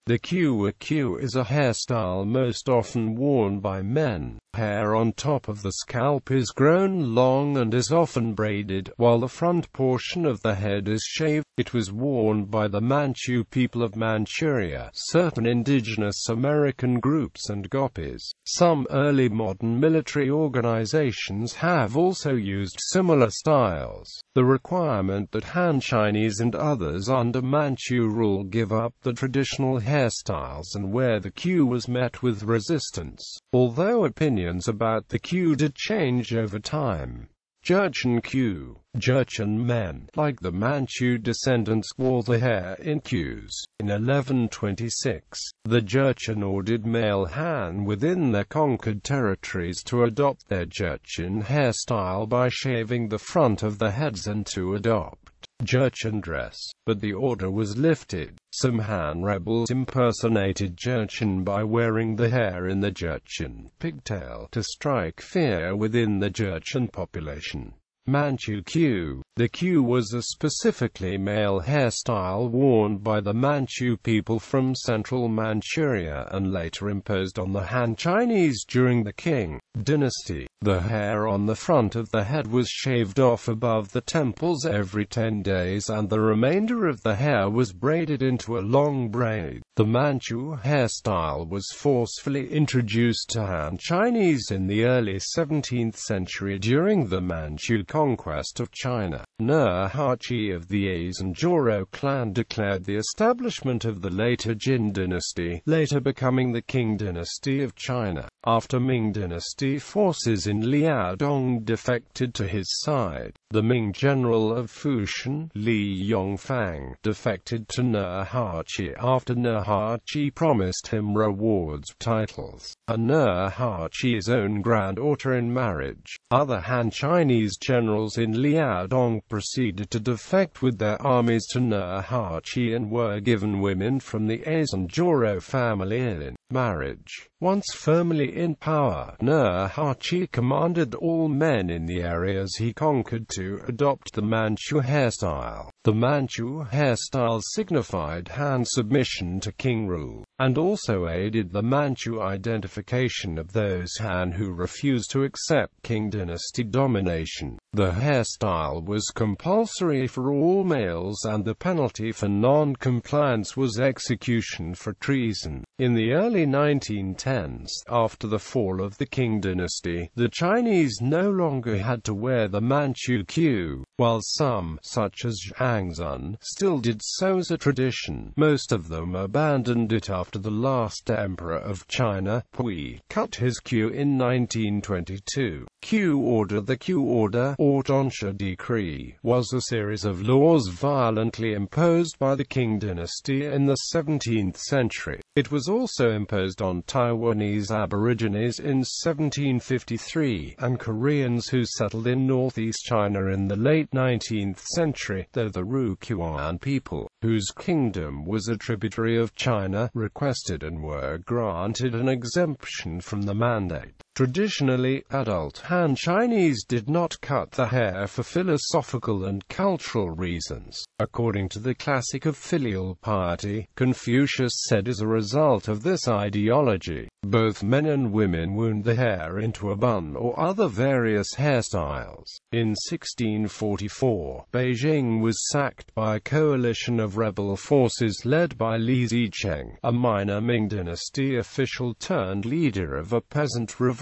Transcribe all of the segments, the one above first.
The Q is a hairstyle most often worn by men. Hair on top of the scalp is grown long and is often braided, while the front portion of the head is shaved. It was worn by the Manchu people of Manchuria, certain indigenous American groups and Gopis. Some early modern military organizations have also used similar styles. The requirement that Han Chinese and others under Manchu rule give up the traditional hairstyles and wear the Q was met with resistance, although opinions about the Q did change over time. Jurchen men, like the Manchu descendants, wore the hair in Qs. In 1126, the Jurchen ordered male Han within their conquered territories to adopt their Jurchen hairstyle by shaving the front of the heads and to adopt Jurchen dress, but the order was lifted. Some Han rebels impersonated Jurchen by wearing the hair in the Jurchen pigtail to strike fear within the Jurchen population. Manchu Q. The Q was a specifically male hairstyle worn by the Manchu people from central Manchuria and later imposed on the Han Chinese during the Qing dynasty. The hair on the front of the head was shaved off above the temples every 10 days and the remainder of the hair was braided into a long braid. The Manchu hairstyle was forcefully introduced to Han Chinese in the early 17th century during the Manchu conquest of China. Nurhaci of the Azanjoro clan declared the establishment of the later Jin dynasty, later becoming the Qing dynasty of China. After Ming dynasty forces in Liaodong defected to his side, the Ming general of Fushan, Li Yongfang, defected to Nurhaci after Nurhaci promised him rewards, titles, and Nurhaci's own granddaughter in marriage. Other Han Chinese generals in Liaodong proceeded to defect with their armies to Nurhaci and were given women from the Azanjoro family in marriage. Once firmly in power, Nurhaci commanded all men in the areas he conquered to adopt the Manchu hairstyle. The Manchu hairstyle signified Han submission to Qing rule, and also aided the Manchu identification of those Han who refused to accept Qing dynasty domination. The hairstyle was compulsory for all males and the penalty for non-compliance was execution for treason. In the early 1910s, after the fall of the Qing dynasty, the Chinese no longer had to wear the Manchu Q, while some, such as Zhang Zun, still did so as a tradition. Most of them abandoned it after the last emperor of China, Pui, cut his Q in 1922. Q Order. The Q Order, or Tonsha Decree, was a series of laws violently imposed by the Qing dynasty in the 17th century. It was also imposed on Taiwanese Aborigines in 1753, and Koreans who settled in northeast China in the late 19th century, though the Ryukyuan people, whose kingdom was a tributary of China, requested and were granted an exemption from the mandate. Traditionally, adult Han Chinese did not cut the hair for philosophical and cultural reasons. According to the classic of filial piety, Confucius said as a result of this ideology, both men and women wound the hair into a bun or other various hairstyles. In 1644, Beijing was sacked by a coalition of rebel forces led by Li Zicheng, a minor Ming dynasty official turned leader of a peasant revolt.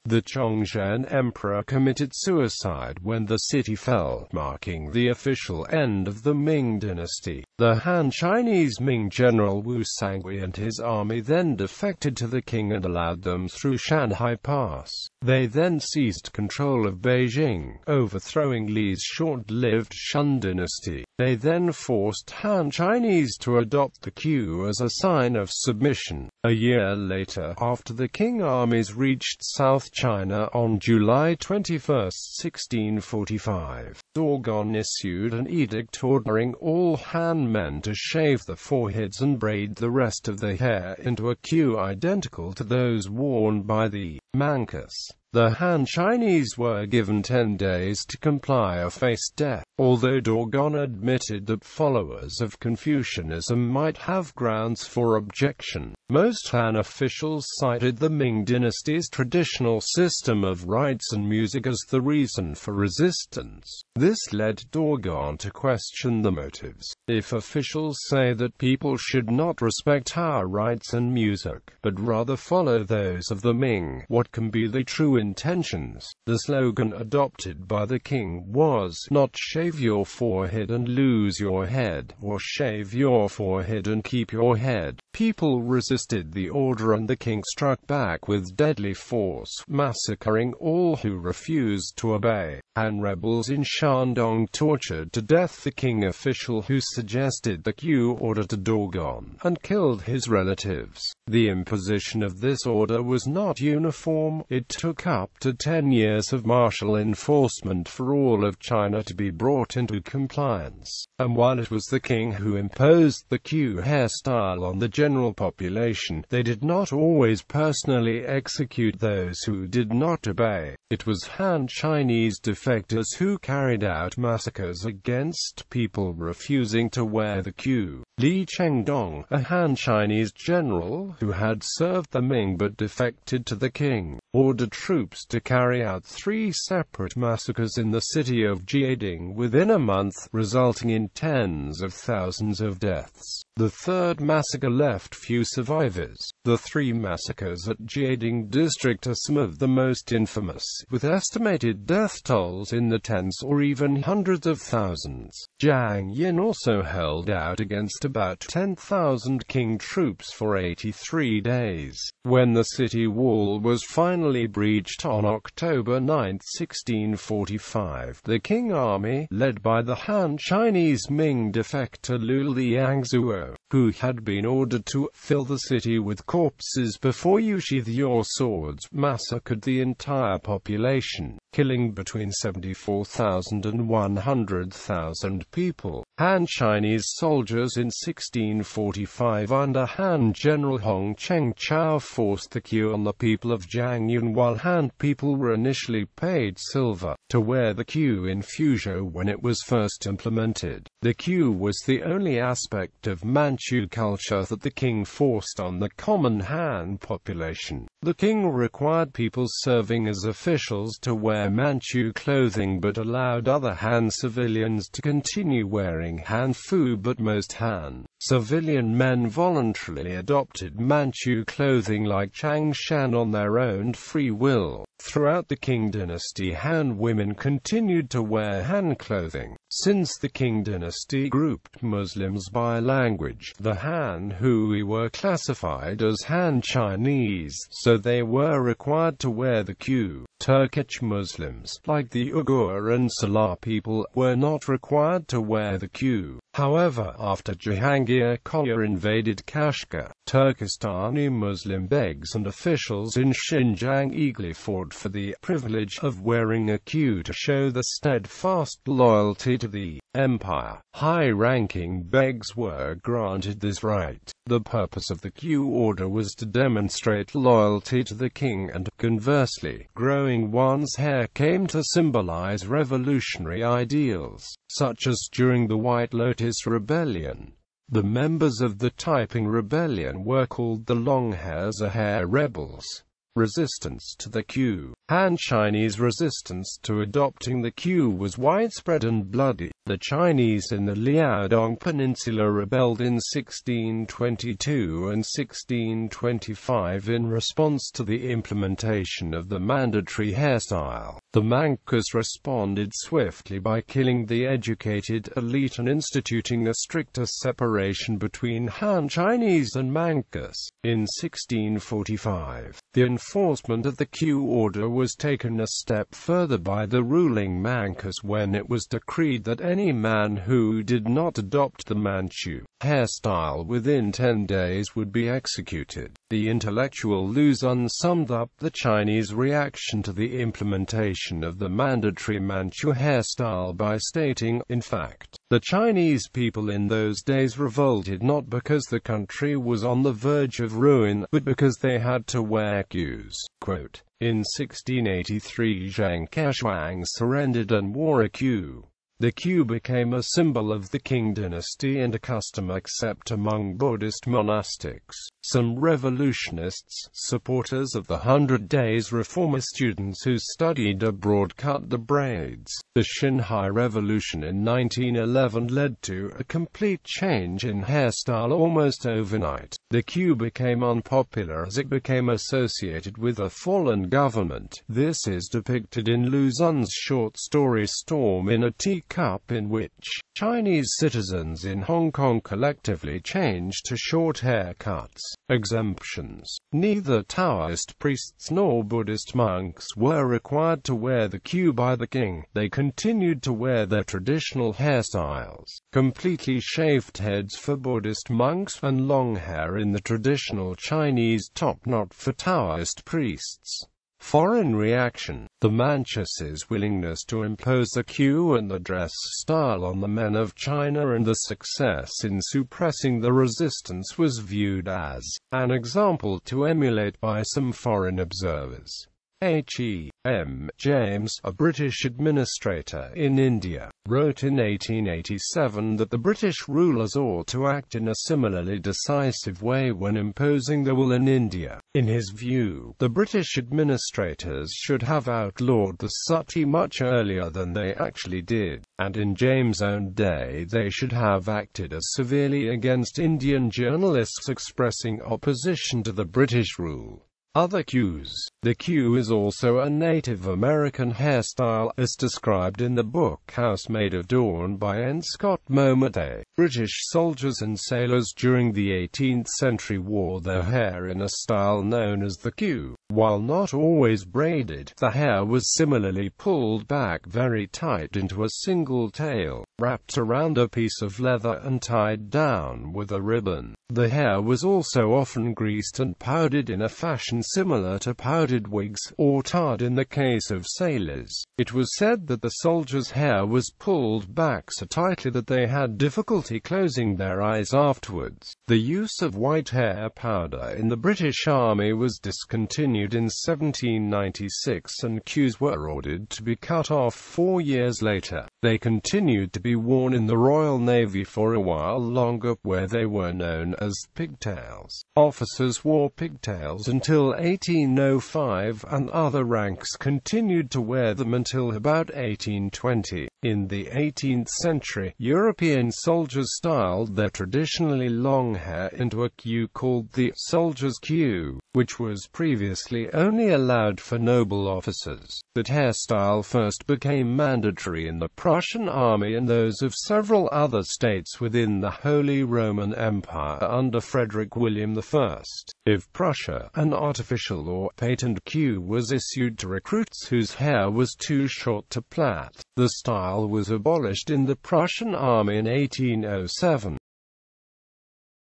The Chongzhen emperor committed suicide when the city fell, marking the official end of the Ming dynasty. The Han Chinese Ming general Wu Sangui and his army then defected to the king and allowed them through Shanhai Pass. They then seized control of Beijing, overthrowing Li's short-lived Shun dynasty. They then forced Han Chinese to adopt the Q as a sign of submission. A year later, after the Qing armies reached South China on July 21, 1645, Dorgon issued an edict ordering all Han men to shave their foreheads and braid the rest of the hair into a Q identical to those worn by the Mancus. The Han Chinese were given 10 days to comply or face death. Although Dogon admitted that followers of Confucianism might have grounds for objection, most Han officials cited the Ming dynasty's traditional system of rites and music as the reason for resistance. This led Dogon to question the motives. If officials say that people should not respect our rites and music, but rather follow those of the Ming, what can be the true intentions? The slogan adopted by the king was, not shave your forehead and lose your head, or shave your forehead and keep your head. People resisted the order and the king struck back with deadly force, massacring all who refused to obey. Han rebels in Shandong tortured to death the king official who suggested the Q order to Dogon, and killed his relatives. The imposition of this order was not uniform. It took up to 10 years of martial enforcement for all of China to be brought into compliance. And while it was the king who imposed the Q hairstyle on the general population, they did not always personally execute those who did not obey. It was Han Chinese defectors who carried out massacres against people refusing to wear the Q. Li Chengdong, a Han Chinese general who had served the Ming but defected to the king, ordered troops to carry out 3 separate massacres in the city of Jiading within a month, resulting in tens of thousands of deaths. The third massacre left few survivors. The 3 massacres at Jiading district are some of the most infamous, with estimated death tolls in the tens or even hundreds of thousands. Jiang Yin also held out against about 10,000 Qing troops for 83 days. When the city wall was finally breached on October 9, 1645, the Qing army, led by the Han Chinese Ming defector Lu Liangzuo, who had been ordered to fill the city with corpses before you sheathe your swords, massacred the entire population, killing between 74,000 and 100,000 people. Han Chinese soldiers in 1645 under Han General Hong Cheng Chao forced the Q on the people of Jiangyin, while Han people were initially paid silver to wear the Q in Fuzhou when it was first implemented. The Q was the only aspect of Manchu culture that the king forced on the common Han population. The king required people serving as officials to wear Manchu clothing but allowed other Han civilians to continue wearing Han fu, but most Han civilian men voluntarily adopted Manchu clothing like Changshan on their own free will. Throughout the Qing dynasty, Han women continued to wear Han clothing. Since the Qing dynasty grouped Muslims by language, the Han Hui were classified as Han Chinese, so they were required to wear the Q. Turkic Muslims, like the Uyghur and Salar people, were not required to wear the Q. However, after Jahangir Khan invaded Kashgar, Turkestani Muslim begs and officials in Xinjiang eagerly fought for the privilege of wearing a Q to show the steadfast loyalty to the empire. High-ranking begs were granted this right. The purpose of the Q order was to demonstrate loyalty to the king, and, conversely, growing one's hair came to symbolize revolutionary ideals, such as during the White Lotus Rebellion. The members of the Taiping Rebellion were called the Longhairs or hair rebels. Resistance to the Q. Han Chinese resistance to adopting the Q was widespread and bloody. The Chinese in the Liaodong Peninsula rebelled in 1622 and 1625 in response to the implementation of the mandatory hairstyle. The Manchus responded swiftly by killing the educated elite and instituting a stricter separation between Han Chinese and Manchus. In 1645, the enforcement of the Q order was taken a step further by the ruling Manchus when it was decreed that any man who did not adopt the Manchu hairstyle within 10 days would be executed. The intellectual Lu Xun summed up the Chinese reaction to the implementation of the mandatory Manchu hairstyle by stating, in fact, the Chinese people in those days revolted not because the country was on the verge of ruin, but because they had to wear Qs. Quote, in 1683 Zhang Keshuang surrendered and wore a Q. The queue became a symbol of the Qing dynasty and a custom except among Buddhist monastics. Some revolutionists, supporters of the 100 Days Reformer students who studied abroad cut the braids. The Xinhai Revolution in 1911 led to a complete change in hairstyle almost overnight. The queue became unpopular as it became associated with a fallen government. This is depicted in Lu Xun's short story Storm in a Teacup, in which Chinese citizens in Hong Kong collectively changed to short haircuts. Exemptions. Neither Taoist priests nor Buddhist monks were required to wear the queue by the king. They continued to wear their traditional hairstyles, completely shaved heads for Buddhist monks, and long hair in the traditional Chinese topknot for Taoist priests. Foreign reaction. The Manchus' willingness to impose the queue and the dress style on the men of China and the success in suppressing the resistance was viewed as an example to emulate by some foreign observers. H.E.M. James, a British administrator in India, wrote in 1887 that the British rulers ought to act in a similarly decisive way when imposing the rule in India. In his view, the British administrators should have outlawed the sati much earlier than they actually did, and in James' own day they should have acted as severely against Indian journalists expressing opposition to the British rule. Other queues. The queue is also a Native American hairstyle, as described in the book Housemaid of Dawn by N. Scott Momaday. British soldiers and sailors during the 18th century wore their hair in a style known as the queue. While not always braided, the hair was similarly pulled back very tight into a single tail, wrapped around a piece of leather and tied down with a ribbon. The hair was also often greased and powdered in a fashion similar to powdered wigs, or tarred in the case of sailors. It was said that the soldiers' hair was pulled back so tightly that they had difficulty closing their eyes afterwards. The use of white hair powder in the British Army was discontinued in 1796 and queues were ordered to be cut off 4 years later. They continued to be worn in the Royal Navy for a while longer, where they were known as pigtails. Officers wore pigtails until 1805, and other ranks continued to wear them until about 1820. In the 18th century, European soldiers styled their traditionally long hair into a queue called the soldier's queue, which was previously only allowed for noble officers. That hairstyle first became mandatory in the Prussian army and those of several other states within the Holy Roman Empire under Frederick William I. Of Prussia, an artificial or patent queue was issued to recruits whose hair was too short to plait. The style was abolished in the Prussian army in 1807.